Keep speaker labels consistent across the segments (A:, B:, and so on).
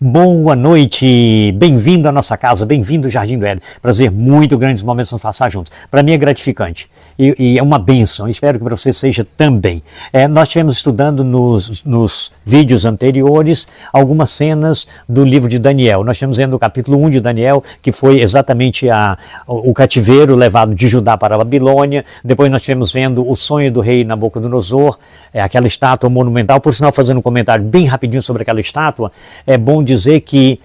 A: Boa noite, bem-vindo à nossa casa, bem-vindo ao Jardim do Éden. Prazer muito grande os momentos nos passar juntos. Para mim é gratificante e é uma bênção, espero que para você seja também. Nós estivemos estudando nos vídeos anteriores algumas cenas do livro de Daniel. Nós estivemos vendo o capítulo 1 de Daniel, que foi exatamente o cativeiro levado de Judá para a Babilônia. Depois nós estivemos vendo o sonho do rei Nabucodonosor, aquela estátua monumental. Por sinal, fazendo um comentário bem rapidinho sobre aquela estátua, é bom dizer que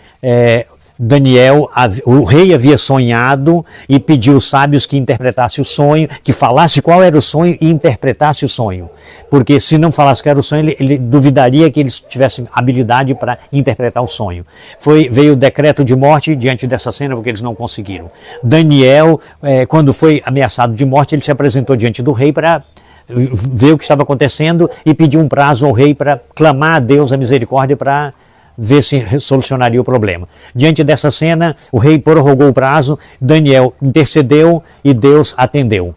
A: Daniel, o rei havia sonhado e pediu aos sábios que interpretasse o sonho, que falasse qual era o sonho e interpretasse o sonho. Porque se não falasse qual era o sonho, ele duvidaria que eles tivessem habilidade para interpretar o sonho. Veio o decreto de morte diante dessa cena, porque eles não conseguiram. Daniel, quando foi ameaçado de morte, ele se apresentou diante do rei para ver o que estava acontecendo e pediu um prazo ao rei para clamar a Deus a misericórdia para ver se solucionaria o problema. Diante dessa cena, o rei prorrogou o prazo, Daniel intercedeu e Deus atendeu.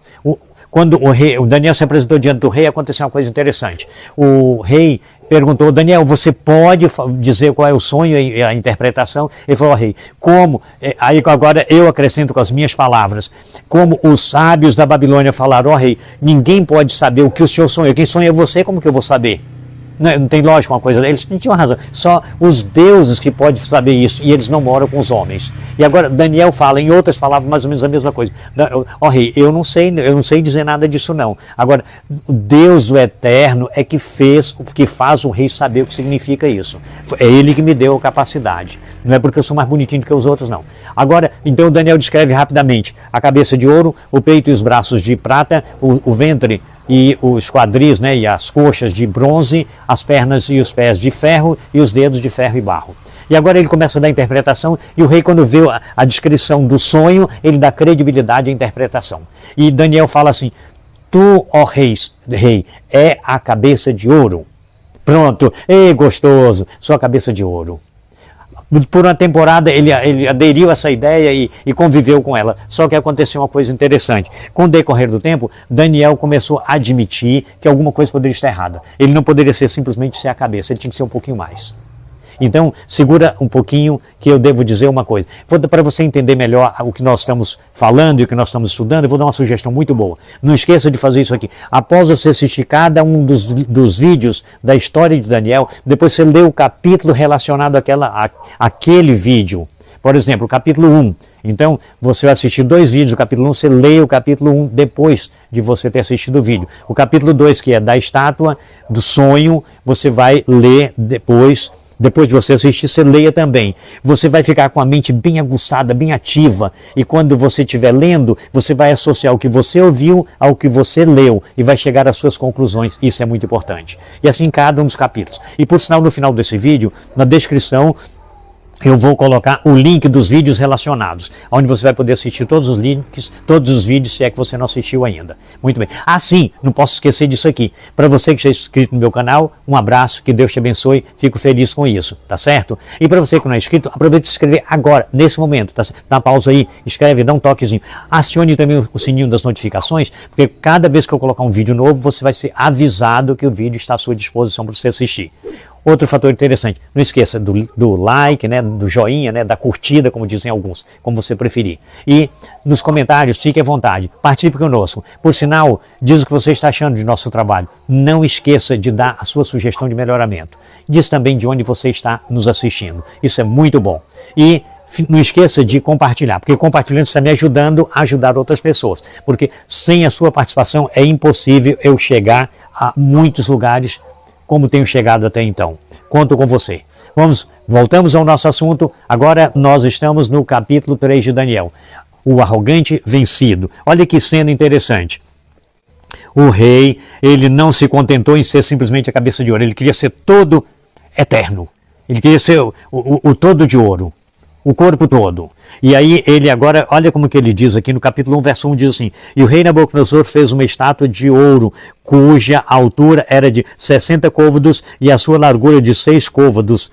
A: Quando o Daniel se apresentou diante do rei, aconteceu uma coisa interessante. O rei perguntou: Daniel, você pode dizer qual é o sonho e a interpretação? Ele falou: rei, como? Aí agora eu acrescento com as minhas palavras: como os sábios da Babilônia falaram: rei, ninguém pode saber o que o senhor sonhou. Quem sonha é você, como que eu vou saber? Não tem lógica uma coisa, eles não tinham razão, só os deuses que podem saber isso, e eles não moram com os homens. E agora Daniel fala, em outras palavras, mais ou menos a mesma coisa: rei, eu não sei dizer nada disso não. Agora, Deus o Eterno é que faz o rei saber o que significa isso. É ele que me deu a capacidade, não é porque eu sou mais bonitinho do que os outros não. Agora, então Daniel descreve rapidamente a cabeça de ouro, o peito e os braços de prata, o ventre e os quadris, e as coxas de bronze, as pernas e os pés de ferro e os dedos de ferro e barro. E agora ele começa a dar a interpretação, e o rei, quando vê a descrição do sonho, ele dá credibilidade à interpretação. E Daniel fala assim: tu, ó rei, é a cabeça de ouro. Pronto, gostoso, sua cabeça de ouro. Por uma temporada ele aderiu a essa ideia e conviveu com ela. Só que aconteceu uma coisa interessante. Com o decorrer do tempo, Daniel começou a admitir que alguma coisa poderia estar errada. Ele não poderia simplesmente ser a cabeça, ele tinha que ser um pouquinho mais. Então, segura um pouquinho que eu devo dizer uma coisa. Para você entender melhor o que nós estamos falando e o que nós estamos estudando, eu vou dar uma sugestão muito boa. Não esqueça de fazer isso aqui. Após você assistir cada um dos vídeos da história de Daniel, depois você lê o capítulo relacionado àquele vídeo. Por exemplo, o capítulo 1. Então, você vai assistir 2 vídeos do capítulo 1, você lê o capítulo 1 depois de você ter assistido o vídeo. O capítulo 2, que é da estátua, do sonho, você vai ler depois de você assistir, você leia também. Você vai ficar com a mente bem aguçada, bem ativa. E quando você estiver lendo, você vai associar o que você ouviu ao que você leu e vai chegar às suas conclusões. Isso é muito importante. E assim cada um dos capítulos. E por sinal, no final desse vídeo, na descrição, eu vou colocar o link dos vídeos relacionados, onde você vai poder assistir todos os links, todos os vídeos, se é que você não assistiu ainda. Muito bem. Sim, não posso esquecer disso aqui. Para você que já é inscrito no meu canal, um abraço, que Deus te abençoe, fico feliz com isso, tá certo? E para você que não é inscrito, aproveite de se inscrever agora, nesse momento, tá certo? Dá uma pausa aí, escreve, dá um toquezinho. Acione também o sininho das notificações, porque cada vez que eu colocar um vídeo novo, você vai ser avisado que o vídeo está à sua disposição para você assistir. Outro fator interessante, não esqueça do like, do joinha, da curtida, como dizem alguns, como você preferir. E nos comentários, fique à vontade, participe conosco. Por sinal, diz o que você está achando de nosso trabalho. Não esqueça de dar a sua sugestão de melhoramento. Diz também de onde você está nos assistindo. Isso é muito bom. E não esqueça de compartilhar, porque compartilhando está me ajudando a ajudar outras pessoas. Porque sem a sua participação é impossível eu chegar a muitos lugares como tenho chegado até então. Conto com você. Voltamos ao nosso assunto. Agora nós estamos no capítulo 3 de Daniel. O arrogante vencido. Olha que cena interessante. O rei, ele não se contentou em ser simplesmente a cabeça de ouro. Ele queria ser todo eterno. Ele queria ser o todo de ouro. O corpo todo. E aí ele agora, olha como que ele diz aqui no capítulo 1, verso 1, diz assim: e o rei Nabucodonosor fez uma estátua de ouro, cuja altura era de 60 côvados e a sua largura de 6 côvados,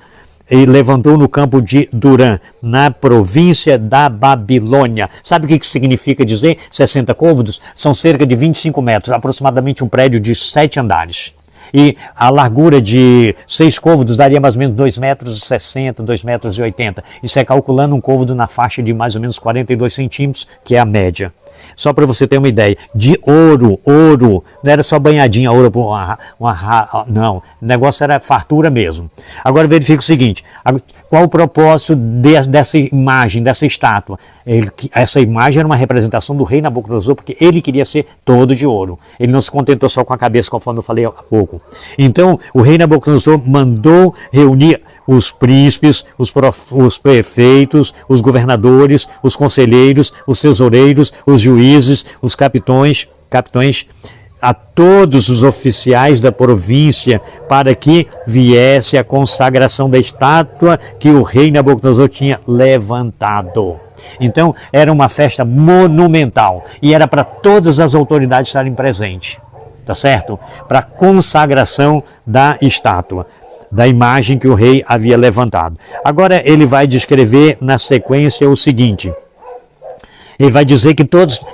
A: e levantou no campo de Durã, na província da Babilônia. Sabe o que significa dizer 60 côvados? São cerca de 25 metros, aproximadamente um prédio de 7 andares. E a largura de 6 côvados daria mais ou menos 2,60 m, 2,80 m. Isso é calculando um côvado na faixa de mais ou menos 42 centímetros, que é a média. Só para você ter uma ideia, de ouro, não era só banhadinha, ouro, não, o negócio era fartura mesmo. Agora verifica o seguinte, qual o propósito dessa imagem, dessa estátua? Essa imagem era uma representação do rei Nabucodonosor, porque ele queria ser todo de ouro. Ele não se contentou só com a cabeça, conforme eu falei há pouco. Então, o rei Nabucodonosor mandou reunir os príncipes, os prefeitos, os governadores, os conselheiros, os tesoureiros, os juízes, os capitões, a todos os oficiais da província, para que viesse a consagração da estátua que o rei Nabucodonosor tinha levantado. Então, era uma festa monumental e era para todas as autoridades estarem presentes, tá certo? Para a consagração da estátua, da imagem que o rei havia levantado. Agora ele vai descrever na sequência o seguinte. Ele vai dizer que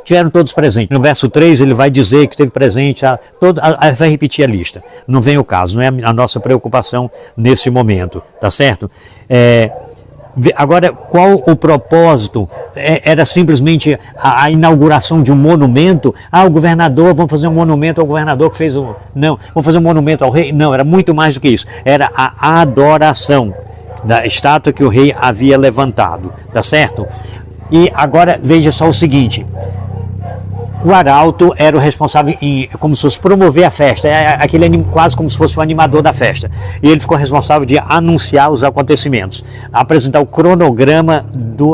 A: tiveram todos presentes. No verso 3 ele vai dizer que esteve presente, vai repetir a lista. Não vem o caso, não é a nossa preocupação nesse momento, tá certo? Agora, qual o propósito? Era simplesmente a inauguração de um monumento? O governador, vamos fazer um monumento ao governador que fez o... Não, vamos fazer um monumento ao rei? Não, era muito mais do que isso. Era a adoração da estátua que o rei havia levantado, tá certo? E agora veja só o seguinte, o arauto era o responsável como se fosse promover a festa, quase como se fosse o animador da festa. E ele ficou responsável de anunciar os acontecimentos, apresentar o cronograma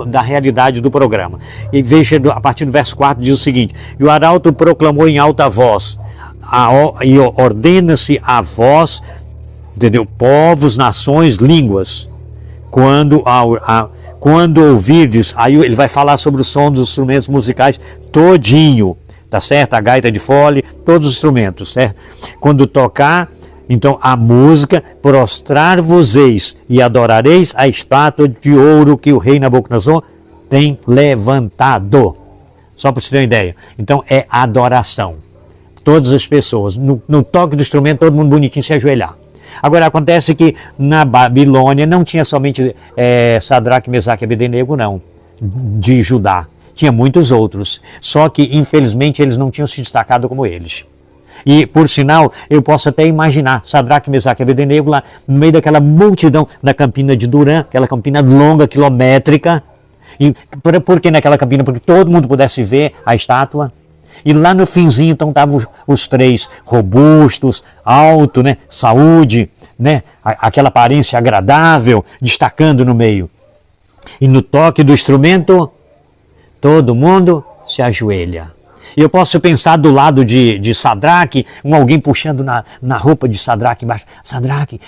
A: da realidade do programa. E veja, a partir do verso 4 diz o seguinte, e o arauto proclamou em alta voz, e ordena-se a voz, entendeu? Povos, nações, línguas, quando ouvirdes, aí ele vai falar sobre o som dos instrumentos musicais todinho, tá certo? A gaita de fole, todos os instrumentos, certo? Quando tocar, então, a música, prostrar-vos-eis e adorareis a estátua de ouro que o rei Nabucodonosor tem levantado. Só para você ter uma ideia. Então, é adoração. Todas as pessoas, no toque do instrumento, todo mundo bonitinho se ajoelhar. Agora, acontece que na Babilônia não tinha somente Sadraque, Mesaque e Abednego, não, de Judá. Tinha muitos outros, só que, infelizmente, eles não tinham se destacado como eles. E, por sinal, eu posso até imaginar Sadraque, Mesaque e Abednego lá no meio daquela multidão da Campina de Durã, aquela campina longa, quilométrica. E por que naquela campina? Porque todo mundo pudesse ver a estátua. E lá no finzinho, então, estavam os três robustos, alto, né, saúde, né, aquela aparência agradável, destacando no meio. E no toque do instrumento, todo mundo se ajoelha. E eu posso pensar do lado de Sadraque, alguém puxando na roupa de Sadraque embaixo.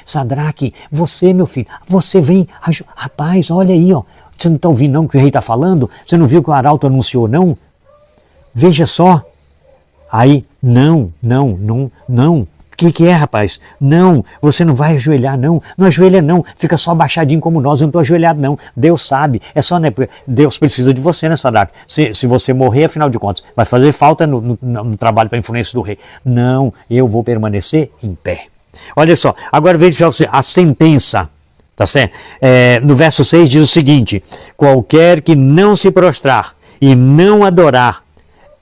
A: Sadraque, você, meu filho, você vem. Rapaz, olha aí, ó. Você não está ouvindo não o que o rei está falando? Você não viu que o arauto anunciou não? Veja só. Aí, não. O que é, rapaz? Não, você não vai ajoelhar, não. Não ajoelha, não. Fica só abaixadinho como nós. Eu não estou ajoelhado, não. Deus sabe. É só, né? Deus precisa de você, né, Sadraque? Se você morrer, afinal de contas, vai fazer falta no trabalho para a influência do rei. Não, eu vou permanecer em pé. Olha só, agora veja a sentença. Tá certo? No verso 6 diz o seguinte: qualquer que não se prostrar e não adorar,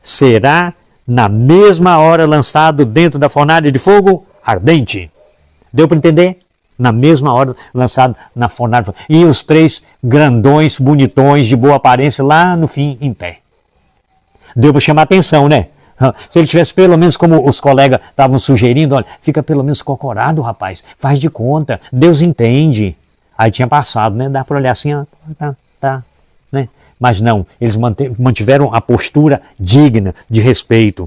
A: será na mesma hora lançado dentro da fornalha de fogo ardente. Deu para entender? Na mesma hora lançado na fornalha de fogo. E os três grandões, bonitões, de boa aparência, lá no fim, em pé. Deu para chamar atenção, né? Se ele tivesse pelo menos, como os colegas estavam sugerindo, olha, fica pelo menos cocorado, rapaz, faz de conta, Deus entende. Aí tinha passado, né? Dá para olhar assim, tá, né? Mas não, eles mantiveram a postura digna de respeito.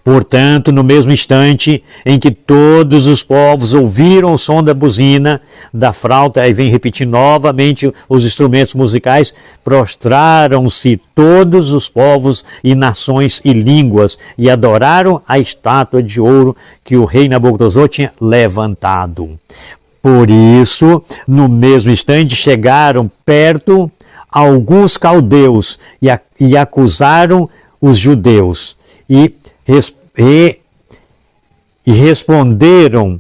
A: Portanto, no mesmo instante em que todos os povos ouviram o som da buzina, da flauta, aí vem repetir novamente os instrumentos musicais, prostraram-se todos os povos e nações e línguas e adoraram a estátua de ouro que o rei Nabucodonosor tinha levantado. Por isso, no mesmo instante, chegaram perto alguns caldeus e acusaram os judeus E responderam,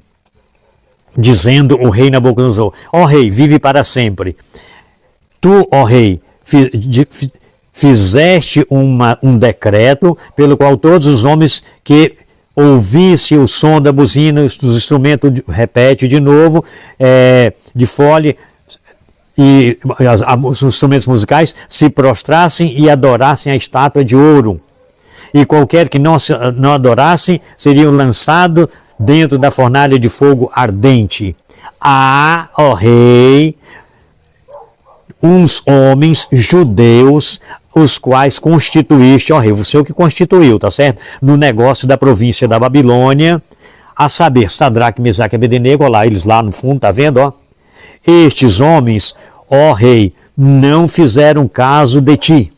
A: dizendo o rei Nabucodonosor: ó rei, vive para sempre. Tu, ó rei, fizeste um decreto pelo qual todos os homens que ouvissem o som da buzina, dos instrumentos, repete de novo, de fole, e os instrumentos musicais, se prostrassem e adorassem a estátua de ouro. E qualquer que não adorasse, seriam lançados dentro da fornalha de fogo ardente. Ah, ó rei, uns homens judeus, os quais constituíste, ó rei, você é o que constituiu, tá certo? No negócio da província da Babilônia, a saber, Sadraque, Mesaque e Abednego, ó lá, eles lá no fundo, tá vendo, ó? Estes homens, ó rei, não fizeram caso de ti,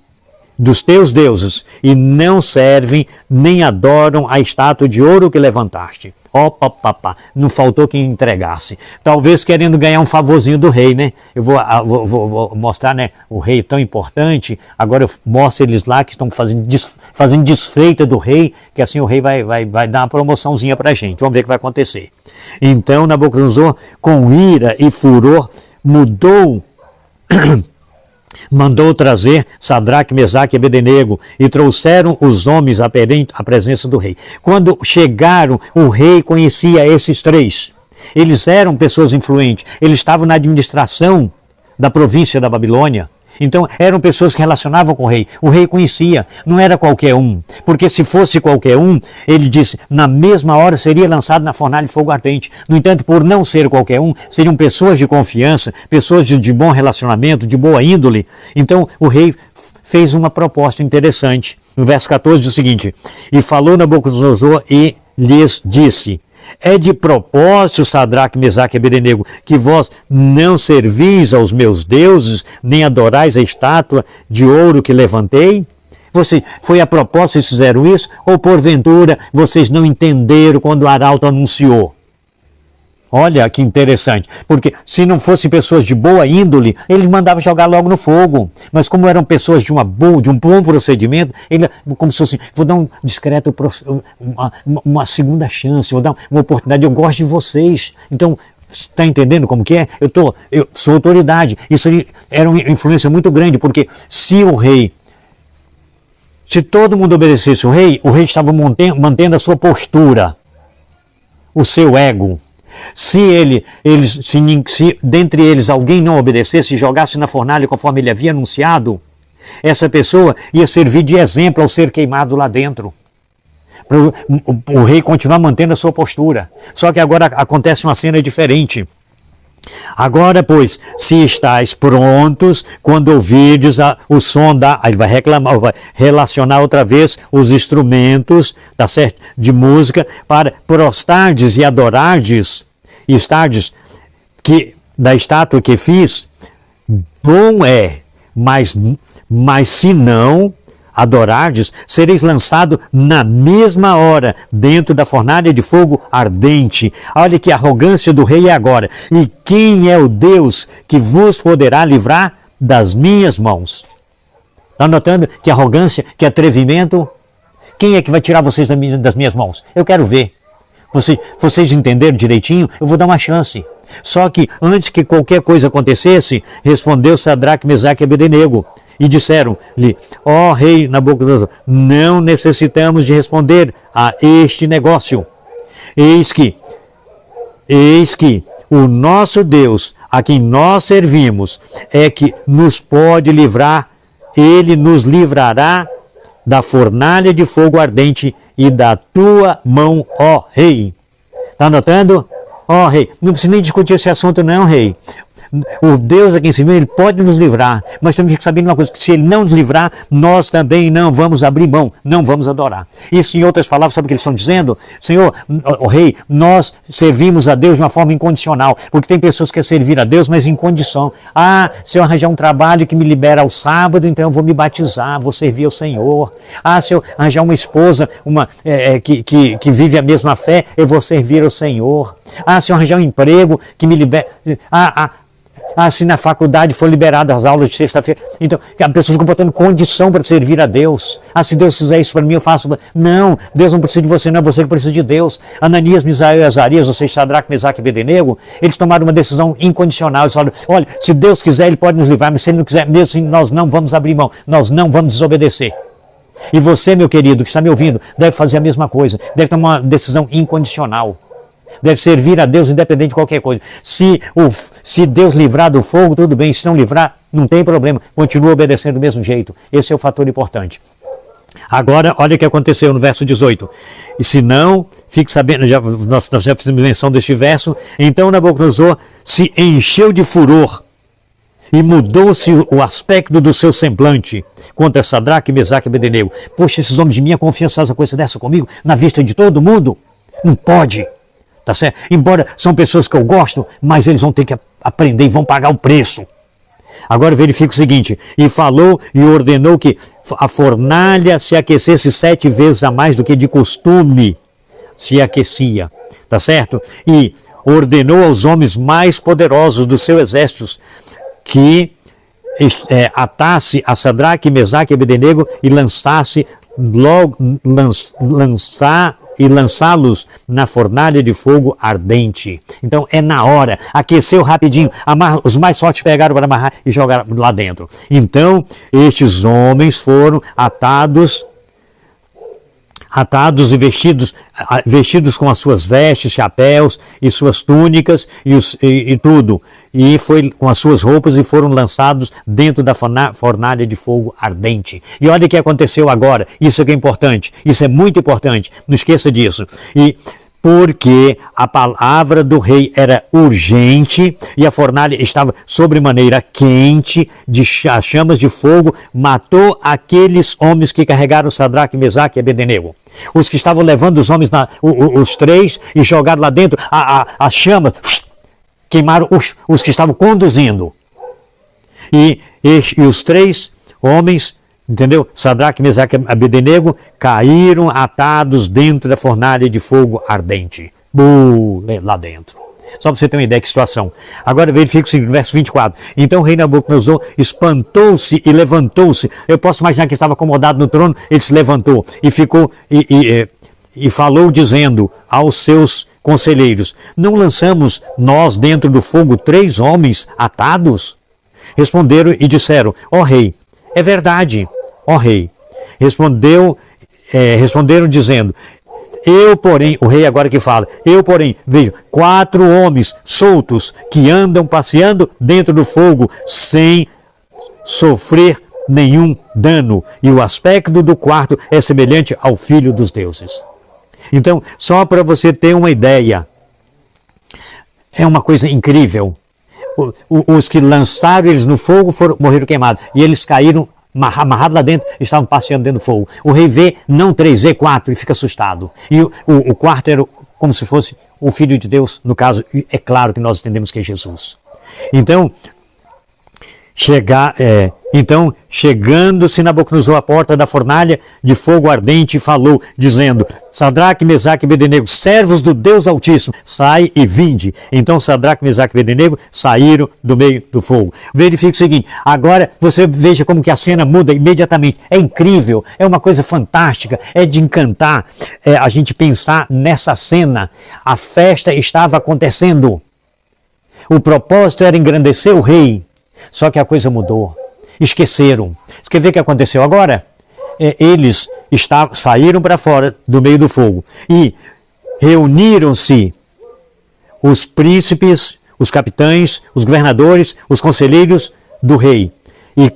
A: dos teus deuses, e não servem nem adoram a estátua de ouro que levantaste. Ó, papapá, não faltou quem entregasse. Talvez querendo ganhar um favorzinho do rei, né? Eu vou mostrar, né? O rei tão importante, agora eu mostro eles lá que estão fazendo desfeita do rei, que assim o rei vai dar uma promoçãozinha pra gente. Vamos ver o que vai acontecer. Então Nabucodonosor, com ira e furor, mandou trazer Sadraque, Mesaque e Abednego, e trouxeram os homens à presença do rei. Quando chegaram, o rei conhecia esses três. Eles eram pessoas influentes, eles estavam na administração da província da Babilônia. Então eram pessoas que relacionavam com o rei conhecia, não era qualquer um, porque se fosse qualquer um, ele disse, na mesma hora seria lançado na fornalha de fogo ardente. No entanto, por não ser qualquer um, seriam pessoas de confiança, pessoas de bom relacionamento, de boa índole. Então o rei fez uma proposta interessante. No verso 14 diz o seguinte: e falou Nabucodonosor e lhes disse: é de propósito, Sadraque, Mesaque e Abednego, que vós não servis aos meus deuses, nem adorais a estátua de ouro que levantei? Foi a propósito que vocês fizeram isso? Ou porventura vocês não entenderam quando o arauto anunciou? Olha que interessante, porque se não fossem pessoas de boa índole, ele mandava jogar logo no fogo. Mas como eram pessoas de um bom procedimento, ele, como se fosse, vou dar um discreto, uma segunda chance, vou dar uma oportunidade, eu gosto de vocês. Então, está entendendo como que é? Eu sou autoridade. Isso era uma influência muito grande, porque se todo mundo obedecesse o rei estava mantendo a sua postura, o seu ego. Se dentre eles alguém não obedecesse e jogasse na fornalha conforme ele havia anunciado, essa pessoa ia servir de exemplo ao ser queimado lá dentro. Para o rei continuar mantendo a sua postura. Só que agora acontece uma cena diferente. Agora, pois, se estáis prontos, quando ouvirdes o som aí vai reclamar, vai relacionar outra vez os instrumentos, tá certo, de música, para prostardes e adorardes, e estardes da estátua que fiz, bom é, mas se não adorardes, sereis lançado na mesma hora dentro da fornalha de fogo ardente. Olha que arrogância do rei agora. E quem é o Deus que vos poderá livrar das minhas mãos? Está notando que arrogância, que atrevimento? Quem é que vai tirar vocês das minhas mãos? Eu quero ver. Vocês entenderam direitinho? Eu vou dar uma chance. Só que antes que qualquer coisa acontecesse, respondeu Sadraque, Mesaque e Abednego. E disseram-lhe: ó rei Nabucodonosor, não necessitamos de responder a este negócio. Eis que o nosso Deus, a quem nós servimos, é que nos pode livrar, ele nos livrará da fornalha de fogo ardente e da tua mão, ó rei. Está notando? Ó rei, não precisa nem discutir esse assunto não, rei. O Deus a quem servimos, ele pode nos livrar, mas temos que saber uma coisa, que se ele não nos livrar, nós também não vamos abrir mão, não vamos adorar. Isso, em outras palavras, sabe o que eles estão dizendo? Senhor, o rei, nós servimos a Deus de uma forma incondicional, porque tem pessoas que querem servir a Deus, mas em condição. Ah, se eu arranjar um trabalho que me libera ao sábado, então eu vou me batizar, vou servir ao Senhor. Ah, se eu arranjar uma esposa que vive a mesma fé, eu vou servir ao Senhor. Ah, se eu arranjar um emprego que me libera... Se na faculdade for liberada as aulas de sexta-feira. Então, a pessoa fica botando condição para servir a Deus. Se Deus fizer isso para mim, eu faço. Não, Deus não precisa de você, não é você que precisa de Deus. Ananias, Misael e Azarias, ou seja, Sadraque, Mesaque e Abednego, eles tomaram uma decisão incondicional. Eles falaram, olha, se Deus quiser, Ele pode nos livrar, mas se Ele não quiser, mesmo assim, nós não vamos abrir mão, nós não vamos desobedecer. E você, meu querido, que está me ouvindo, deve fazer a mesma coisa, deve tomar uma decisão incondicional. Deve servir a Deus independente de qualquer coisa. Se Deus livrar do fogo, tudo bem. Se não livrar, não tem problema. Continua obedecendo do mesmo jeito. Esse é o fator importante. Agora, olha o que aconteceu no verso 18. E se não, fique sabendo, nós já fizemos menção deste verso. Então Nabucodonosor se encheu de furor e mudou-se o aspecto do seu semblante contra Sadraque, Mesaque e Abednego. Poxa, esses homens de minha confiança fazem coisa dessa comigo, na vista de todo mundo? Não pode. Tá certo? Embora são pessoas que eu gosto, mas eles vão ter que aprender e vão pagar o preço. Agora verifica o seguinte, e falou e ordenou que a fornalha se aquecesse 7 vezes a mais do que de costume se aquecia, tá certo? E ordenou aos homens mais poderosos dos seus exércitos que atasse a Sadraque, Mesaque e Abednego e lançá-los na fornalha de fogo ardente. Então é na hora, aqueceu rapidinho, os mais fortes pegaram para amarrar e jogaram lá dentro. Então estes homens foram atados e vestidos com as suas vestes, chapéus e suas túnicas e tudo. E foi com as suas roupas e foram lançados dentro da fornalha de fogo ardente. E olha o que aconteceu agora. Isso é que é importante. Isso é muito importante. Não esqueça disso. E porque a palavra do rei era urgente e a fornalha estava sobremaneira quente, de chamas de fogo, matou aqueles homens que carregaram Sadraque, Mesaque e Abednego. Os que estavam levando os homens, os 3, e jogaram lá dentro, as chamas queimaram os que estavam conduzindo. E os 3 homens, entendeu? Sadraque, Mesaque e Abednego caíram atados dentro da fornalha de fogo ardente. Lá dentro. Só para você ter uma ideia que situação. Agora verifica o seguinte, verso 24. Então o rei Nabucodonosor espantou-se e levantou-se. Eu posso imaginar que ele estava acomodado no trono, ele se levantou e ficou e falou dizendo aos seus conselheiros: não lançamos nós dentro do fogo 3 homens atados? Responderam e disseram: ó rei, é verdade, ó rei. Responderam dizendo: eu, porém, o rei agora que fala, eu, porém, vejo 4 homens soltos que andam passeando dentro do fogo sem sofrer nenhum dano, e o aspecto do quarto é semelhante ao filho dos deuses. Então, só para você ter uma ideia, é uma coisa incrível. Os que lançaram eles no fogo morreram queimados, e eles caíram amarrados lá dentro, estavam passeando dentro do fogo. O rei vê, não 3, vê 4 e fica assustado. E o quarto era como se fosse o Filho de Deus, no caso, é claro que nós entendemos que é Jesus. Então, chegando-se Nabucodonosor à porta da fornalha de fogo ardente, falou, dizendo: Sadraque, Mesaque e Abednego, servos do Deus Altíssimo, sai e vinde. Então Sadraque, Mesaque e Abednego saíram do meio do fogo. Verifique o seguinte, agora você veja como que a cena muda imediatamente. É incrível, é uma coisa fantástica, é de encantar a gente pensar nessa cena. A festa estava acontecendo. O propósito era engrandecer o rei. Só que a coisa mudou. Esqueceram. Você quer ver o que aconteceu agora? Eles saíram para fora do meio do fogo e reuniram-se os príncipes, os capitães, os governadores, os conselheiros do rei. E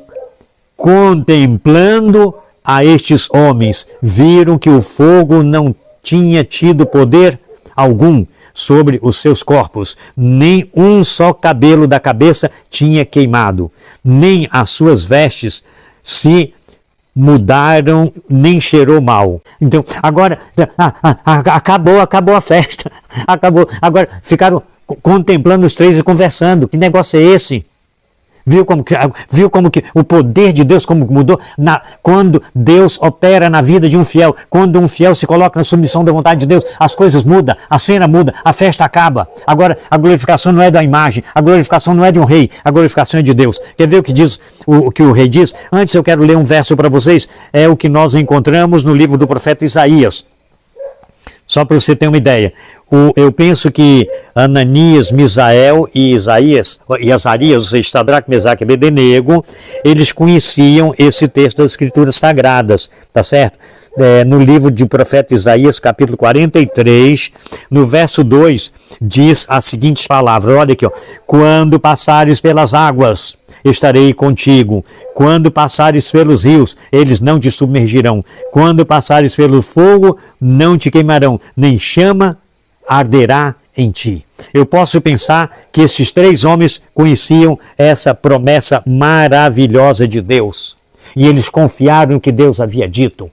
A: contemplando a estes homens, viram que o fogo não tinha tido poder algum sobre os seus corpos, nem um só cabelo da cabeça tinha queimado, nem as suas vestes se mudaram, nem cheirou mal. Então, agora, acabou a festa, acabou. Agora, ficaram contemplando os 3 e conversando. Que negócio é esse? Viu como que o poder de Deus como mudou? Quando Deus opera na vida de um fiel, quando um fiel se coloca na submissão da vontade de Deus, as coisas mudam, a cena muda, a festa acaba. Agora, a glorificação não é da imagem, a glorificação não é de um rei, a glorificação é de Deus. Quer ver o que diz, o que o rei diz? Antes eu quero ler um verso para vocês, é o que nós encontramos no livro do profeta Isaías. Só para você ter uma ideia. Eu penso que Ananias, Misael e Azarias, ou seja, Sadraque, Mesaque e Abednego, eles conheciam esse texto das Escrituras Sagradas, tá certo? No livro de profeta Isaías, capítulo 43, no verso 2, diz as seguintes palavras, olha aqui, ó, quando passares pelas águas, estarei contigo. Quando passares pelos rios, eles não te submergirão. Quando passares pelo fogo, não te queimarão, nem chama arderá em ti. Eu posso pensar que esses três homens conheciam essa promessa maravilhosa de Deus. E eles confiaram no que Deus havia dito.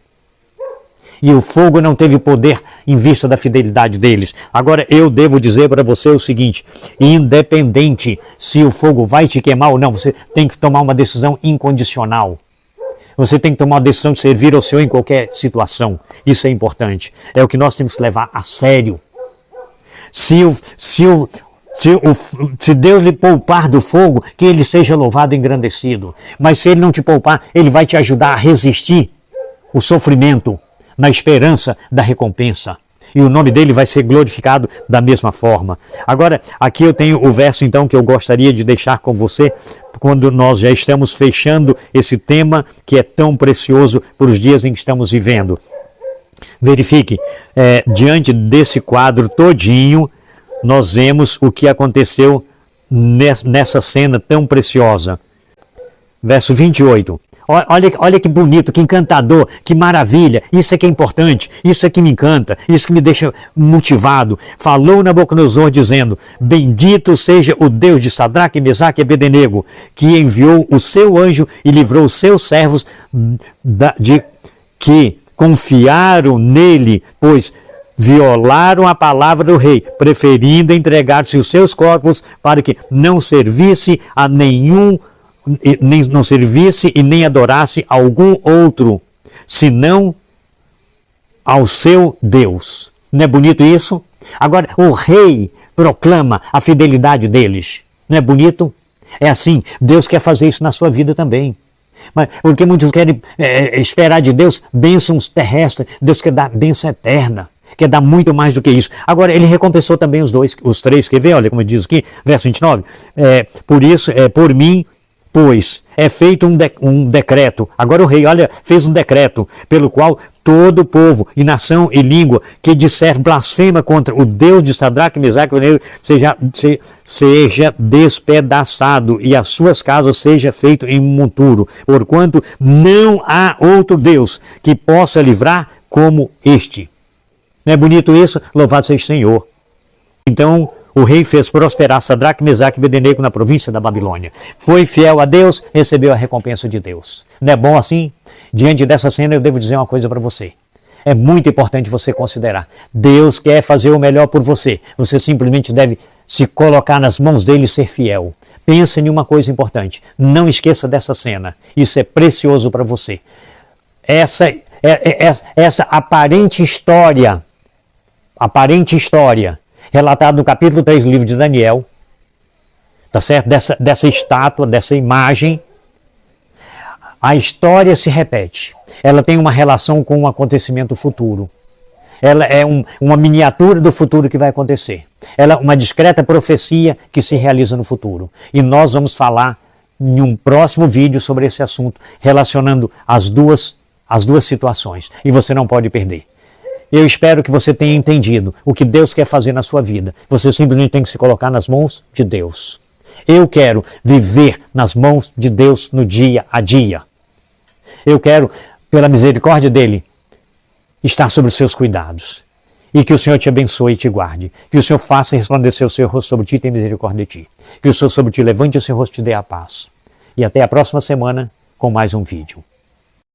A: E o fogo não teve poder em vista da fidelidade deles. Agora eu devo dizer para você o seguinte, independente se o fogo vai te queimar ou não, você tem que tomar uma decisão incondicional. Você tem que tomar uma decisão de servir ao Senhor em qualquer situação. Isso é importante. É o que nós temos que levar a sério. Se Deus lhe poupar do fogo, que ele seja louvado e engrandecido. Mas se ele não te poupar, ele vai te ajudar a resistir o sofrimento na esperança da recompensa. E o nome dele vai ser glorificado da mesma forma. Agora, aqui eu tenho o verso então que eu gostaria de deixar com você, quando nós já estamos fechando esse tema que é tão precioso para os dias em que estamos vivendo. Verifique, diante desse quadro todinho, nós vemos o que aconteceu nessa cena tão preciosa. Verso 28. Olha que bonito, que encantador, que maravilha. Isso é que é importante, isso é que me encanta, isso que me deixa motivado. Falou Nabucodonosor dizendo, bendito seja o Deus de Sadraque, Mesaque e Abednego, que enviou o seu anjo e livrou os seus servos que confiaram nele, pois violaram a palavra do rei, preferindo entregar-se os seus corpos para que não servisse a nenhum, não servisse e nem adorasse algum outro, senão ao seu Deus. Não é bonito isso? Agora, o rei proclama a fidelidade deles. Não é bonito? É assim, Deus quer fazer isso na sua vida também. Porque muitos querem esperar de Deus bênçãos terrestres. Deus quer dar bênção eterna. Quer dar muito mais do que isso. Agora, ele recompensou também os três. Quer ver? Olha como diz aqui, verso 29. Por isso, por mim, pois é feito um decreto. Agora o rei, olha, fez um decreto pelo qual todo povo e nação e língua que disser blasfema contra o Deus de Sadraque, Mesaque e Abednego seja despedaçado e as suas casas seja feito em monturo, porquanto não há outro Deus que possa livrar como este. Não é bonito isso? Louvado seja o Senhor. Então, o rei fez prosperar Sadraque, Mesaque e Abednego na província da Babilônia. Foi fiel a Deus, recebeu a recompensa de Deus. Não é bom assim? Diante dessa cena eu devo dizer uma coisa para você. É muito importante você considerar. Deus quer fazer o melhor por você. Você simplesmente deve se colocar nas mãos dele e ser fiel. Pense em uma coisa importante. Não esqueça dessa cena. Isso é precioso para você. Essa aparente história relatada no capítulo 3 do livro de Daniel, tá certo? Dessa estátua, dessa imagem, a história se repete. Ela tem uma relação com um acontecimento futuro. Ela é uma miniatura do futuro que vai acontecer. Ela é uma discreta profecia que se realiza no futuro. E nós vamos falar em um próximo vídeo sobre esse assunto, relacionando as duas situações. E você não pode perder. Eu espero que você tenha entendido o que Deus quer fazer na sua vida. Você simplesmente tem que se colocar nas mãos de Deus. Eu quero viver nas mãos de Deus no dia a dia. Eu quero, pela misericórdia dele, estar sobre os seus cuidados. E que o Senhor te abençoe e te guarde. Que o Senhor faça resplandecer o seu rosto sobre ti e tenha misericórdia de ti. Que o Senhor sobre ti levante o seu rosto e te dê a paz. E até a próxima semana com mais um vídeo.